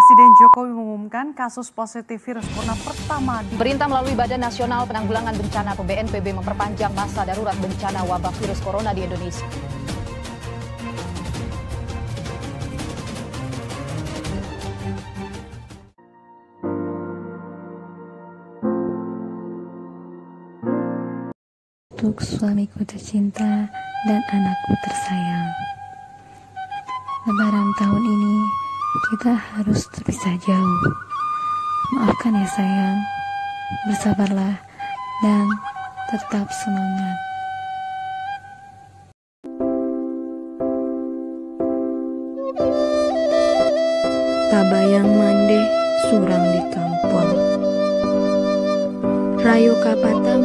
Presiden Jokowi mengumumkan kasus positif virus corona pertama. Pemerintah melalui Badan Nasional Penanggulangan Bencana atau BNPB memperpanjang masa darurat bencana wabah virus corona di Indonesia. Untuk suamiku tercinta dan anakku tersayang, Lebaran tahun ini kita harus terpisah jauh. Maafkan ya sayang, bersabarlah dan tetap semangat. Tabayang mande surang di kampung, rayo kapatam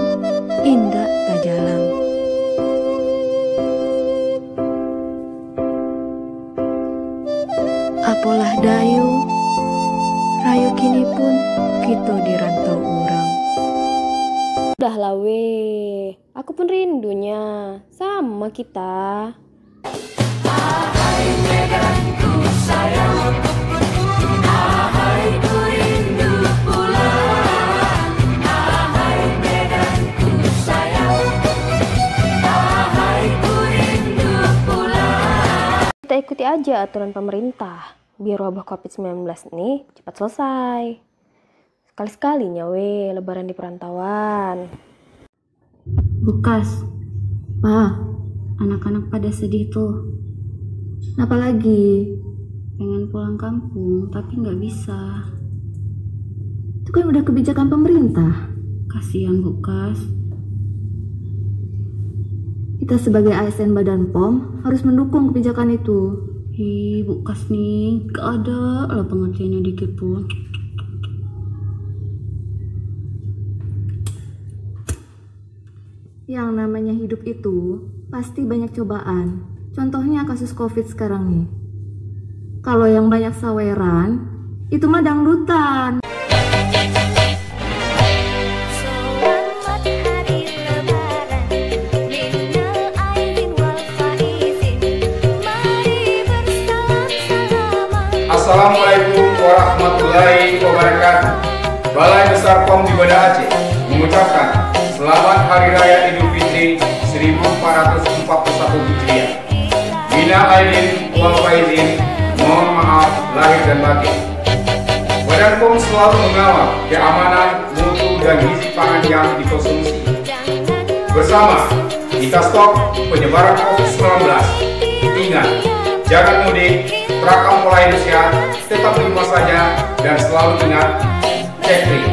indah tajalam. Apolah dayu, rayo kini pun kita di rantau urang. Udahlah weh, aku pun rindunya, sama kita. Ahai Medanku sayang, ahai ku rindu pulang. Ahai Medanku sayang, ahai ku rindu pulang. Kita ikuti aja aturan pemerintah, biar wabah COVID-19 ini cepat selesai. Sekali-sekalinya weh, lebaran di perantauan. Bukas, Pak, anak-anak pada sedih tuh. Kenapa lagi? Pengen pulang kampung, tapi nggak bisa. Itu kan udah kebijakan pemerintah. Kasihan Bukas. Kita sebagai ASN Badan POM harus mendukung kebijakan itu. Ih, Bukas nih, gak ada lah pengertiannya dikit pun. Yang namanya hidup itu pasti banyak cobaan. Contohnya kasus COVID sekarang nih. Kalau yang banyak saweran, itu mah dangdutan. Selamat hari lebaran, minal aidin wal faizin. Mari bersama-sama. Assalamualaikum warahmatullahi wabarakatuh. Balai Besar POM di Banda Aceh mengucapkan Selamat Hari Raya Idul Fitri 1441 Hijriah. Minal aidin wal faizin, mohon maaf lahir dan batin. Badan POM selalu mengawal keamanan, mutu, dan gizi pangan yang dikonsumsi. Bersama, kita stop penyebaran COVID-19. Ingat, jangan mudik, terakan pola hidup sehat, tetap di rumah saja, dan selalu ingat, check free.